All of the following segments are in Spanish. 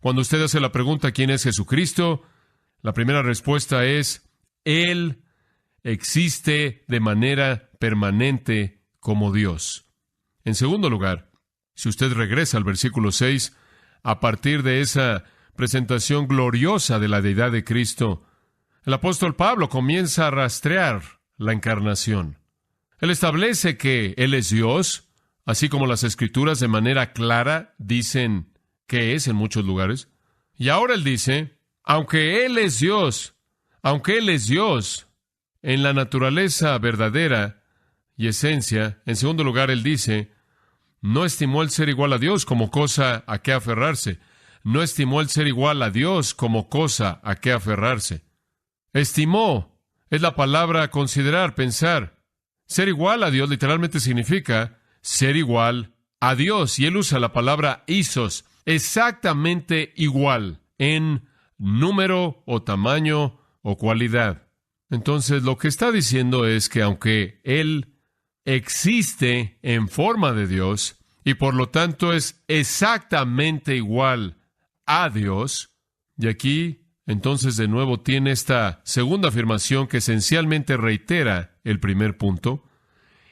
Cuando usted hace la pregunta ¿quién es Jesucristo?, la primera respuesta es Él existe de manera permanente como Dios. En segundo lugar, si usted regresa al versículo 6, a partir de esa presentación gloriosa de la deidad de Cristo, el apóstol Pablo comienza a rastrear la encarnación. Él establece que Él es Dios, así como las Escrituras de manera clara dicen que es en muchos lugares. Y ahora Él dice, aunque Él es Dios, en la naturaleza verdadera y esencia, en segundo lugar Él dice, no estimó el ser igual a Dios como cosa a qué aferrarse. No estimó el ser igual a Dios como cosa a qué aferrarse. Estimó es la palabra considerar, pensar. Ser igual a Dios literalmente significa ser igual a Dios. Y Él usa la palabra isos, exactamente igual en número o tamaño o cualidad. Entonces, lo que está diciendo es que aunque Él existe en forma de Dios y por lo tanto es exactamente igual a Dios, y aquí entonces de nuevo tiene esta segunda afirmación que esencialmente reitera el primer punto.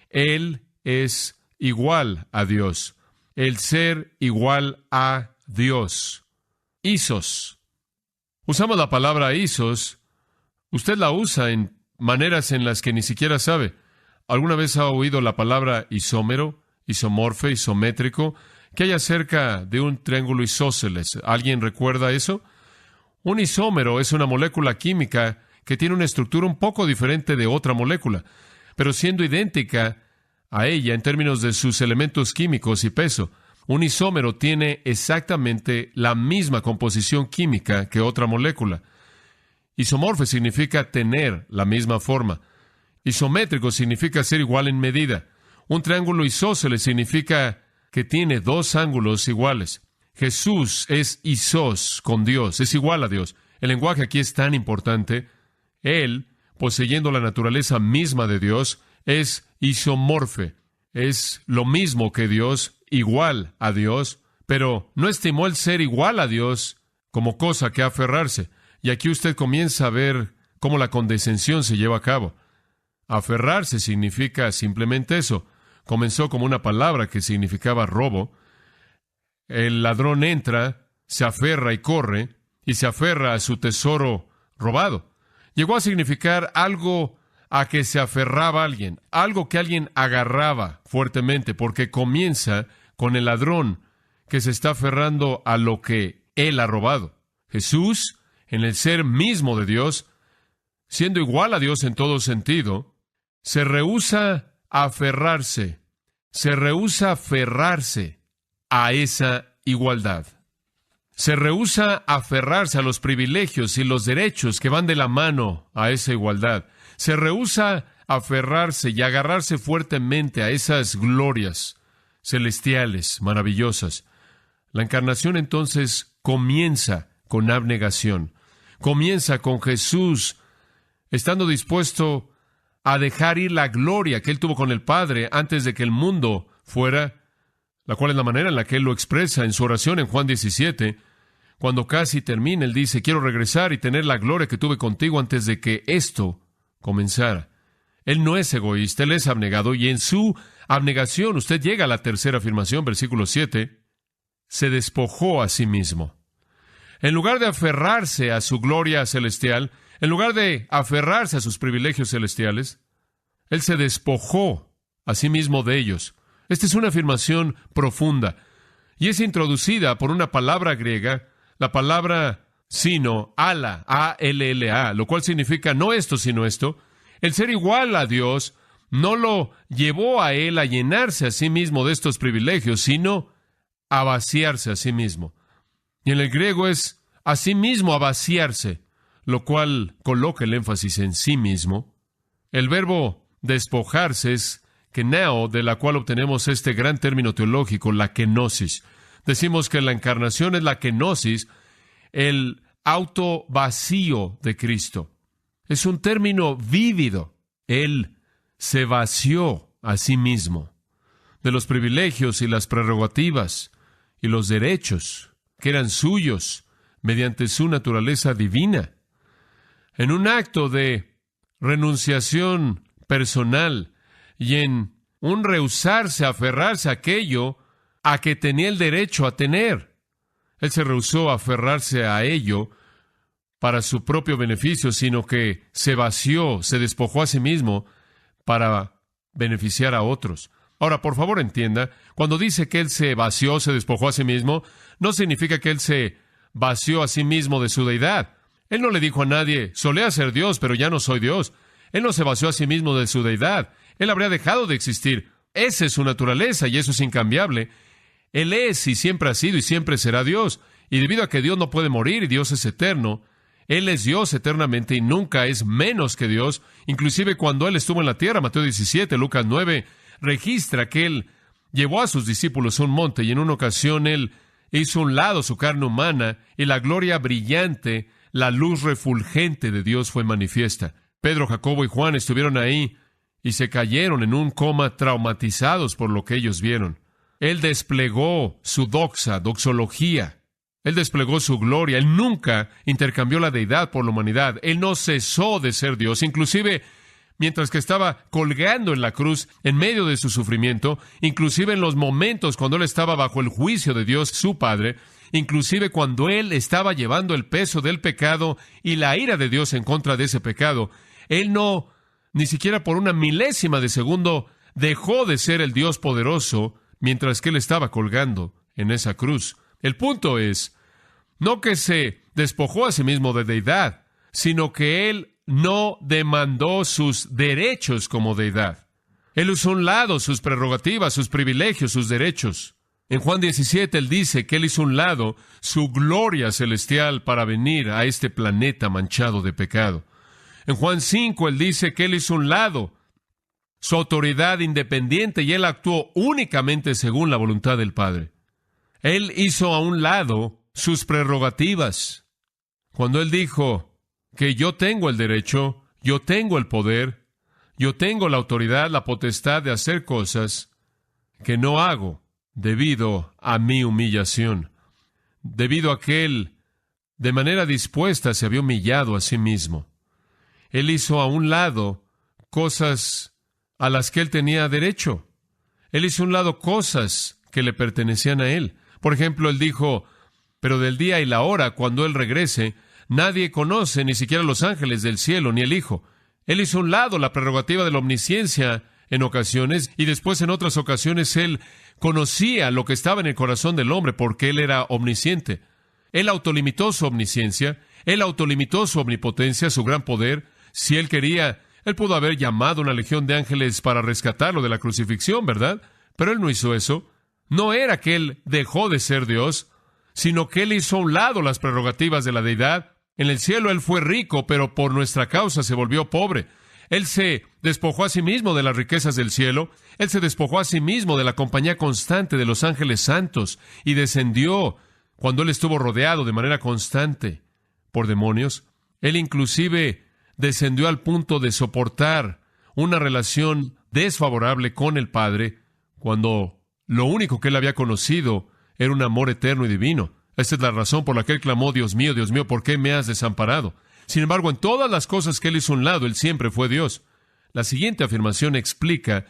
Él es igual a Dios. El ser igual a Dios. Isos. Usamos la palabra isos. Usted la usa en maneras en las que ni siquiera sabe. ¿Alguna vez ha oído la palabra isómero, isomorfe, isométrico? ¿Qué hay acerca de un triángulo isósceles? ¿Alguien recuerda eso? Un isómero es una molécula química que tiene una estructura un poco diferente de otra molécula, pero siendo idéntica a ella en términos de sus elementos químicos y peso. Un isómero tiene exactamente la misma composición química que otra molécula. Isomorfe significa tener la misma forma. Isométrico significa ser igual en medida. Un triángulo isósceles significa que tiene dos ángulos iguales. Jesús es isos con Dios, es igual a Dios. El lenguaje aquí es tan importante. Él, poseyendo la naturaleza misma de Dios, es isomorfe. Es lo mismo que Dios, igual a Dios, pero no estimó el ser igual a Dios como cosa que aferrarse. Y aquí usted comienza a ver cómo la condescensión se lleva a cabo. Aferrarse significa simplemente eso. Comenzó como una palabra que significaba robo. El ladrón entra, se aferra y corre, y se aferra a su tesoro robado. Llegó a significar algo a que se aferraba alguien, algo que alguien agarraba fuertemente, porque comienza con el ladrón que se está aferrando a lo que él ha robado. Jesús, en el ser mismo de Dios, siendo igual a Dios en todo sentido, se rehúsa a aferrarse a esa igualdad. Se rehúsa a aferrarse a los privilegios y los derechos que van de la mano a esa igualdad. Se rehúsa a aferrarse y agarrarse fuertemente a esas glorias celestiales maravillosas. La encarnación entonces comienza con abnegación. Comienza con Jesús estando dispuesto a dejar ir la gloria que Él tuvo con el Padre antes de que el mundo fuera, la cual es la manera en la que Él lo expresa en su oración en Juan 17. Cuando casi termina, Él dice, quiero regresar y tener la gloria que tuve contigo antes de que esto comenzara. Él no es egoísta, Él es abnegado, y en su abnegación, usted llega a la tercera afirmación, versículo 7, se despojó a sí mismo. En lugar de aferrarse a su gloria celestial, en lugar de aferrarse a sus privilegios celestiales, Él se despojó a sí mismo de ellos. Esta es una afirmación profunda, y es introducida por una palabra griega, la palabra sino, ala, A-L-L-A, lo cual significa no esto, sino esto. El ser igual a Dios no lo llevó a Él a llenarse a sí mismo de estos privilegios, sino a vaciarse a sí mismo. Y en el griego es a sí mismo a vaciarse, lo cual coloca el énfasis en sí mismo. El verbo despojarse es kenao, de la cual obtenemos este gran término teológico, la kenosis. Decimos que la encarnación es la kenosis, el auto vacío de Cristo. Es un término vívido. Él se vació a sí mismo de los privilegios y las prerrogativas y los derechos que eran suyos mediante su naturaleza divina. En un acto de renunciación personal y en un rehusarse a aferrarse a aquello a que tenía el derecho a tener. Él se rehusó a aferrarse a ello para su propio beneficio, sino que se vació, se despojó a sí mismo para beneficiar a otros. Ahora, por favor, entienda, cuando dice que Él se vació, se despojó a sí mismo, no significa que Él se vació a sí mismo de su deidad. Él no le dijo a nadie, solía ser Dios, pero ya no soy Dios. Él no se vació a sí mismo de su deidad. Él habría dejado de existir. Esa es su naturaleza y eso es incambiable. Él es y siempre ha sido y siempre será Dios. Y debido a que Dios no puede morir y Dios es eterno, Él es Dios eternamente y nunca es menos que Dios. Inclusive cuando Él estuvo en la tierra, Mateo 17, Lucas 9, registra que Él llevó a sus discípulos a un monte y en una ocasión Él hizo a un lado su carne humana y la gloria brillante, la luz refulgente de Dios fue manifiesta. Pedro, Jacobo y Juan estuvieron ahí y se cayeron en un coma traumatizados por lo que ellos vieron. Él desplegó su doxología. Él desplegó su gloria. Él nunca intercambió la deidad por la humanidad. Él no cesó de ser Dios. Inclusive, mientras que estaba colgando en la cruz, en medio de su sufrimiento, inclusive en los momentos cuando Él estaba bajo el juicio de Dios, su Padre, inclusive cuando Él estaba llevando el peso del pecado y la ira de Dios en contra de ese pecado, Él no, ni siquiera por una milésima de segundo, dejó de ser el Dios poderoso mientras que Él estaba colgando en esa cruz. El punto es, no que se despojó a sí mismo de deidad, sino que Él no demandó sus derechos como deidad. Él usó a un lado sus prerrogativas, sus privilegios, sus derechos. En Juan 17, Él dice que Él hizo a un lado su gloria celestial para venir a este planeta manchado de pecado. En Juan 5, Él dice que Él hizo a un lado su autoridad independiente y Él actuó únicamente según la voluntad del Padre. Él hizo a un lado sus prerrogativas. Cuando Él dijo que yo tengo el derecho, yo tengo el poder, yo tengo la autoridad, la potestad de hacer cosas que no hago debido a mi humillación, debido a que Él de manera dispuesta se había humillado a sí mismo. Él hizo a un lado cosas a las que Él tenía derecho. Él hizo a un lado cosas que le pertenecían a Él. Por ejemplo, Él dijo, pero del día y la hora cuando Él regrese, nadie conoce, ni siquiera los ángeles del cielo, ni el Hijo. Él hizo a un lado la prerrogativa de la omnisciencia en ocasiones, y después en otras ocasiones Él conocía lo que estaba en el corazón del hombre porque Él era omnisciente. Él autolimitó su omnisciencia, Él autolimitó su omnipotencia, su gran poder. Si Él quería, Él pudo haber llamado a una legión de ángeles para rescatarlo de la crucifixión, ¿verdad? Pero Él no hizo eso. No era que Él dejó de ser Dios, sino que Él hizo a un lado las prerrogativas de la deidad. En el cielo Él fue rico, pero por nuestra causa se volvió pobre. Él se despojó a sí mismo de las riquezas del cielo. Él se despojó a sí mismo de la compañía constante de los ángeles santos y descendió cuando Él estuvo rodeado de manera constante por demonios. Él inclusive descendió al punto de soportar una relación desfavorable con el Padre cuando lo único que Él había conocido era un amor eterno y divino. Esta es la razón por la que Él clamó, Dios mío, ¿por qué me has desamparado? Sin embargo, en todas las cosas que Él hizo a un lado, Él siempre fue Dios. La siguiente afirmación explica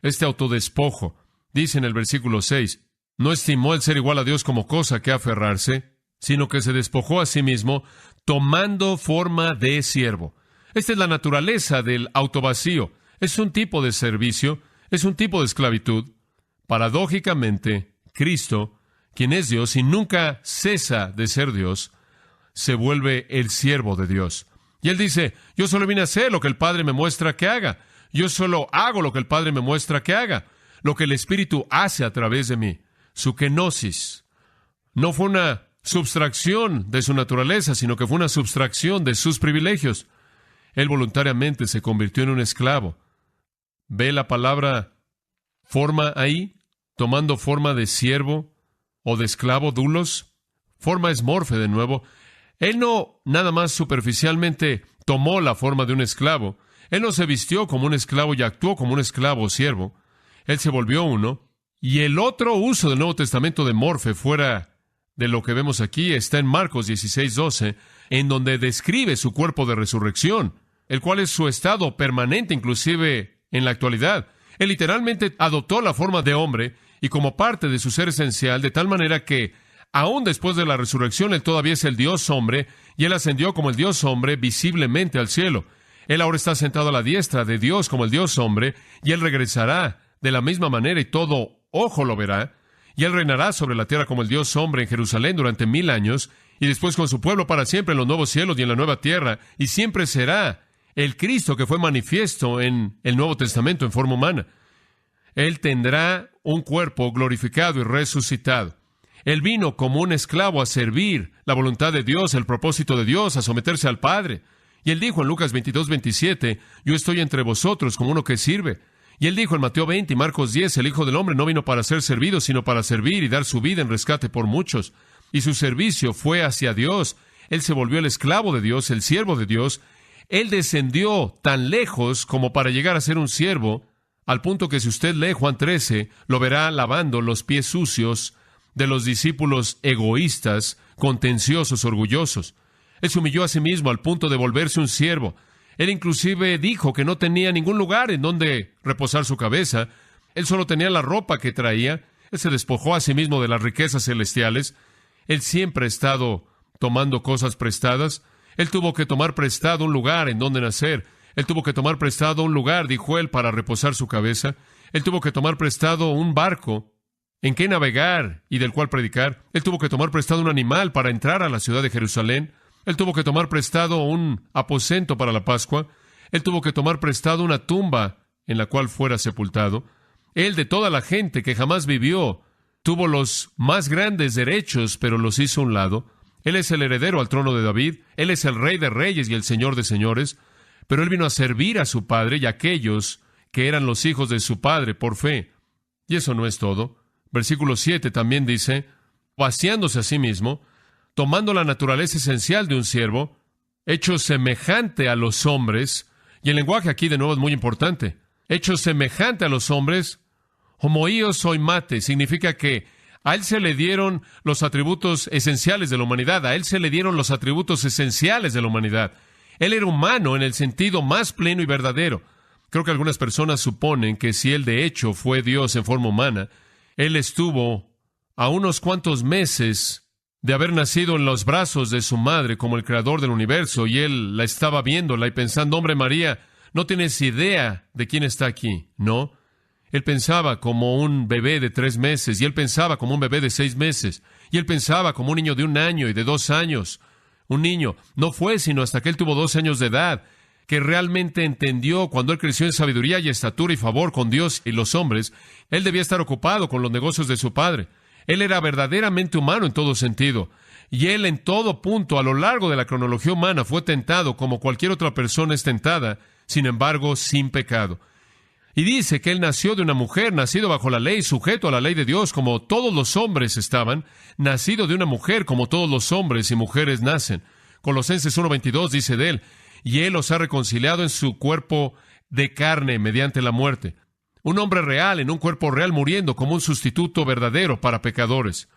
este autodespojo. Dice en el versículo 6, no estimó el ser igual a Dios como cosa que aferrarse, sino que se despojó a sí mismo, tomando forma de siervo. Esta es la naturaleza del autovacío. Es un tipo de servicio, es un tipo de esclavitud. Paradójicamente, Cristo, quien es Dios y nunca cesa de ser Dios, se vuelve el siervo de Dios. Y Él dice, yo solo vine a hacer lo que el Padre me muestra que haga. Yo solo hago lo que el Padre me muestra que haga. Lo que el Espíritu hace a través de mí. Su kenosis. No fue una subtracción de su naturaleza, sino que fue una subtracción de sus privilegios. Él voluntariamente se convirtió en un esclavo. ¿Ve la palabra forma ahí? Tomando forma de siervo o de esclavo, doulos. Forma es morfe de nuevo. Él no nada más superficialmente tomó la forma de un esclavo. Él no se vistió como un esclavo y actuó como un esclavo o siervo. Él se volvió uno. Y el otro uso del Nuevo Testamento de morfe fuera de lo que vemos aquí está en Marcos 16:12, en donde describe su cuerpo de resurrección, el cual es su estado permanente inclusive en la actualidad. Él literalmente adoptó la forma de hombre y como parte de su ser esencial, de tal manera que aún después de la resurrección, Él todavía es el Dios hombre, y Él ascendió como el Dios hombre visiblemente al cielo. Él ahora está sentado a la diestra de Dios como el Dios hombre, y Él regresará de la misma manera y todo ojo lo verá, y Él reinará sobre la tierra como el Dios hombre en Jerusalén durante 1000 años, y después con su pueblo para siempre en los nuevos cielos y en la nueva tierra, y siempre será el Cristo que fue manifiesto en el Nuevo Testamento en forma humana. Él tendrá un cuerpo glorificado y resucitado. Él vino como un esclavo a servir la voluntad de Dios, el propósito de Dios, a someterse al Padre. Y Él dijo en Lucas 22:27, yo estoy entre vosotros como uno que sirve. Y Él dijo en Mateo 20 y Marcos 10, el Hijo del Hombre no vino para ser servido, sino para servir y dar su vida en rescate por muchos. Y su servicio fue hacia Dios. Él se volvió el esclavo de Dios, el siervo de Dios. Él descendió tan lejos como para llegar a ser un siervo, al punto que si usted lee Juan 13, lo verá lavando los pies sucios de los discípulos egoístas, contenciosos, orgullosos. Él se humilló a sí mismo al punto de volverse un siervo. Él inclusive dijo que no tenía ningún lugar en donde reposar su cabeza. Él solo tenía la ropa que traía. Él se despojó a sí mismo de las riquezas celestiales. Él siempre ha estado tomando cosas prestadas. Él tuvo que tomar prestado un lugar en donde nacer. Él tuvo que tomar prestado un lugar, dijo él, para reposar su cabeza. Él tuvo que tomar prestado un barco en que navegar y del cual predicar. Él tuvo que tomar prestado un animal para entrar a la ciudad de Jerusalén. Él tuvo que tomar prestado un aposento para la Pascua. Él tuvo que tomar prestado una tumba en la cual fuera sepultado. Él, de toda la gente que jamás vivió, tuvo los más grandes derechos, pero los hizo a un lado. Él es el heredero al trono de David. Él es el Rey de Reyes y el Señor de Señores. Pero Él vino a servir a su Padre y a aquellos que eran los hijos de su Padre por fe. Y eso no es todo. Versículo 7 también dice, vaciándose a sí mismo, tomando la naturaleza esencial de un siervo, hecho semejante a los hombres, y el lenguaje aquí de nuevo es muy importante, hecho semejante a los hombres, homoíos soy mate, significa que a Él se le dieron los atributos esenciales de la humanidad, a Él se le dieron los atributos esenciales de la humanidad. Él era humano en el sentido más pleno y verdadero. Creo que algunas personas suponen que si Él de hecho fue Dios en forma humana, Él estuvo a unos cuantos meses de haber nacido en los brazos de su madre como el creador del universo, y Él la estaba viéndola y pensando, hombre María, no tienes idea de quién está aquí, ¿no? Él pensaba como un bebé de 3 meses, y Él pensaba como un bebé de 6 meses, y Él pensaba como un niño de 1 año y de 2 años. Un niño. No fue sino hasta que Él tuvo 12 años de edad que realmente entendió, cuando Él creció en sabiduría y estatura y favor con Dios y los hombres, Él debía estar ocupado con los negocios de su padre. Él era verdaderamente humano en todo sentido. Y Él en todo punto, a lo largo de la cronología humana, fue tentado como cualquier otra persona es tentada, sin embargo, sin pecado. Y dice que Él nació de una mujer, nacido bajo la ley, sujeto a la ley de Dios, como todos los hombres estaban, nacido de una mujer, como todos los hombres y mujeres nacen. Colosenses 1:22 dice de Él, y Él los ha reconciliado en su cuerpo de carne mediante la muerte. Un hombre real en un cuerpo real muriendo como un sustituto verdadero para pecadores.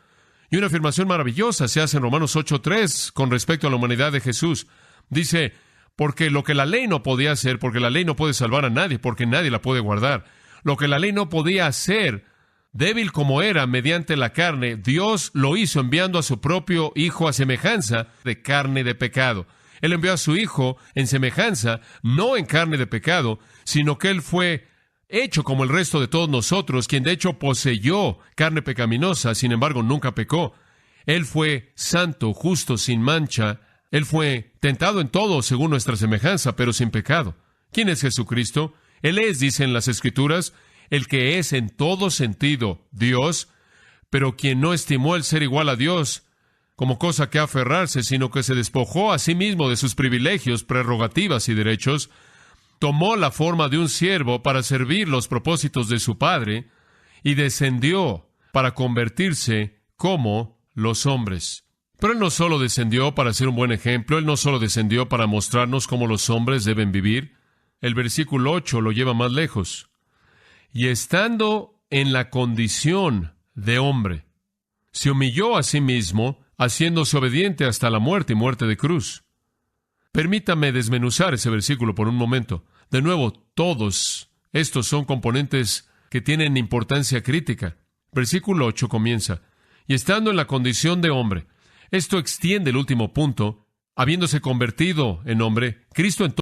Y una afirmación maravillosa se hace en Romanos 8:3 con respecto a la humanidad de Jesús. Dice, porque lo que la ley no podía hacer, porque la ley no puede salvar a nadie, porque nadie la puede guardar. Lo que la ley no podía hacer, débil como era mediante la carne, Dios lo hizo enviando a su propio Hijo a semejanza de carne de pecado. Él envió a su Hijo en semejanza, no en carne de pecado, sino que Él fue hecho como el resto de todos nosotros, quien de hecho poseyó carne pecaminosa, sin embargo nunca pecó. Él fue santo, justo, sin mancha. Él fue tentado en todo según nuestra semejanza, pero sin pecado. ¿Quién es Jesucristo? Él es, dicen las Escrituras, el que es en todo sentido Dios, pero quien no estimó el ser igual a Dios como cosa que aferrarse, sino que se despojó a sí mismo de sus privilegios, prerrogativas y derechos, tomó la forma de un siervo para servir los propósitos de su Padre y descendió para convertirse como los hombres. Pero Él no solo descendió para ser un buen ejemplo, Él no solo descendió para mostrarnos cómo los hombres deben vivir. El versículo 8 lo lleva más lejos. Y estando en la condición de hombre. Se humilló a sí mismo, haciéndose obediente hasta la muerte y muerte de cruz. Permítame desmenuzar ese versículo por un momento. De nuevo, todos estos son componentes que tienen importancia crítica. Versículo 8 comienza: y estando en la condición de hombre. Esto extiende el último punto. Habiéndose convertido en hombre, Cristo entonces